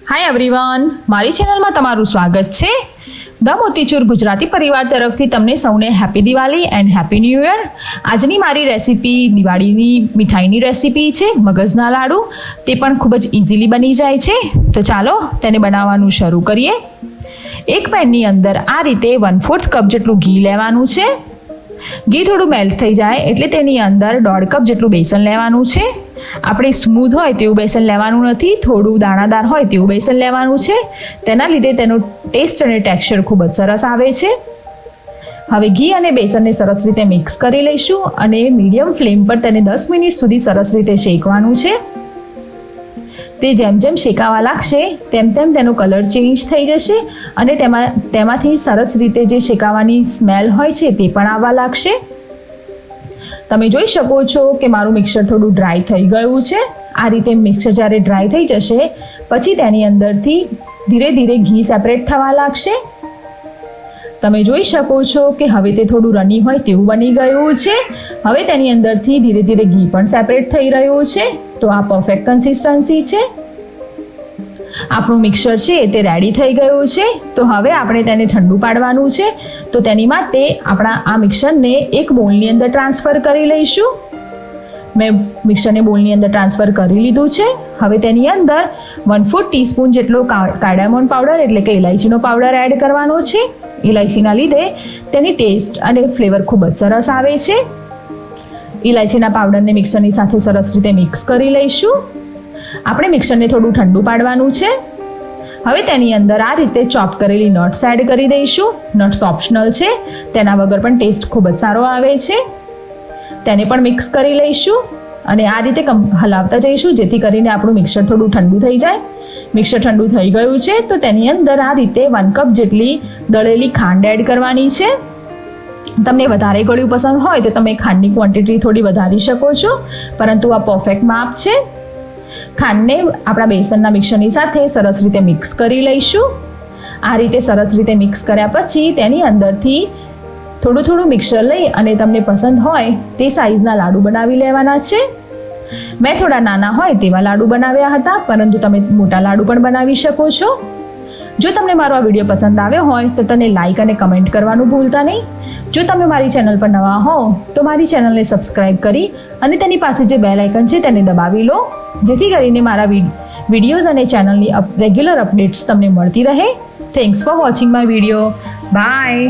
Hi everyone, મારી ચેનલમાં તમારું સ્વાગત છે. ધ મોતીચૂર ગુજરાતી પરિવાર તરફથી તમને સૌને happy Diwali and happy new year. આજની મારી રેસીપી દિવાળીની મીઠાઈની રેસીપી છે મગજના લાડુ. તે પણ ખૂબ જ ઇઝીલી બની જાય છે. તો ચાલો તેને બનાવવાનું શરૂ કરીએ. એક પેનની અંદર આ રીતે 1/4 કપ જેટલું ઘી લેવાનું છે. ઘી થોડું મેલ્ટ થઈ જાય એટલે તેની અંદર 1/2 કપ જેટલું બેસન લેવાનું છે. આપણે સ્મૂધ હોય તેવું બેસન લેવાનું નથી, થોડું દાણાદાર હોય તેવું બેસન લેવાનું છે. તેના લીધે તેનો ટેસ્ટ અને ટેક્સચર ખૂબ જ સરસ આવે છે. હવે ઘી અને બેસનને સરસ રીતે મિક્સ કરી લઈશું અને મીડિયમ ફ્લેમ પર તેને 10 મિનિટ સુધી સરસ રીતે શેકવાનું છે. તે જેમ જેમ શેકાવા લાગશે તેમ તેમ તેનો કલર ચેન્જ થઈ જશે અને તેમાંથી સરસ રીતે જે શેકાવાની સ્મેલ હોય છે તે પણ આવવા લાગશે. તમે જોઈ શકો છો કે મારું મિક્સર થોડું ડ્રાય થઈ ગયું છે. આ રીતે મિક્સર જ્યારે ડ્રાય થઈ જશે પછી તેની અંદરથી ધીરે ધીરે ઘી સેપરેટ થવા લાગશે. તમે જોઈ શકો છો કે હવે તે થોડું રની હોય તેવું બની ગયું છે. હવે તેની અંદરથી ધીરે ધીરે ઘી પણ સેપરેટ થઈ રહ્યું છે. તો આ પરફેક્ટ કન્સિસ્ટન્સી છે. આપણું મિક્સર છે તે રેડી થઈ ગયું છે. તો હવે આપણે તેને ઠંડુ પાડવાનું છે. તો તેની માટે આપણા આ મિક્સરને એક બોલની અંદર ટ્રાન્સફર કરી લઈશું. મેં મિક્સરને બોલની અંદર ટ્રાન્સફર કરી લીધું છે. હવે તેની અંદર 1/4 ટીસ્પૂન જેટલો કાર્ડામોન પાવડર એટલે કે ઇલાયચીનો પાવડર એડ કરવાનો છે. ઇલાયચીના લીધે તેની ટેસ્ટ અને ફ્લેવર ખૂબ જ સરસ આવે છે. ઇલાયચીના પાવડરને મિક્સરની સાથે સરસ રીતે મિક્સ કરી લઈશું. આપણે મિક્સરને થોડું ઠંડુ પાડવાનું છે. હવે તેની અંદર આ રીતે ચોપ કરેલી નટ્સ એડ કરી દઈશું. નટ્સ ઓપ્શનલ છે, તેના વગર પણ ટેસ્ટ ખૂબ જ સારો આવે છે. તેને પણ મિક્સ કરી લઈશું અને આ રીતે હલાવતા જઈશું જેથી કરીને આપણું મિક્સર થોડું ઠંડુ થઈ જાય. મિક્સર ઠંડુ થઈ ગયું છે તો તેની અંદર આ રીતે 1 કપ જેટલી દળેલી ખાંડ એડ કરવાની છે. તમને વધારે ગળ્યું પસંદ હોય તો તમે ખાંડની ક્વોન્ટિટી થોડી વધારી શકો છો, પરંતુ આ પરફેક્ટ માપ છે. ખાંડને આપણા બેસનના મિક્સરની સાથે સરસ રીતે મિક્સ કરી લઈશું. આ રીતે સરસ રીતે મિક્સ કર્યા પછી તેની અંદરથી થોડું થોડું મિક્સર લઈ અને તમને પસંદ હોય તે સાઇઝના લાડુ બનાવી લેવાના છે. મેં થોડા નાના હોય તેવા લાડુ બનાવ્યા હતા, પરંતુ તમે મોટા લાડુ પણ બનાવી શકો છો. જો તમને મારો આ વિડીયો પસંદ આવ્યો હોય તો તેને લાઇક અને કમેન્ટ કરવાનું ભૂલતા નહીં. જો તમે મારી ચેનલ પર નવા હો તો મારી ચેનલને સબસ્ક્રાઈબ કરી અને તેની પાસે જે બેલ આઇકન છે તેને દબાવી લો, જેથી કરીને મારા વિડીયોઝ અને ચેનલની રેગ્યુલર અપડેટ્સ તમને મળતી રહે. Thanks for watching my video. By.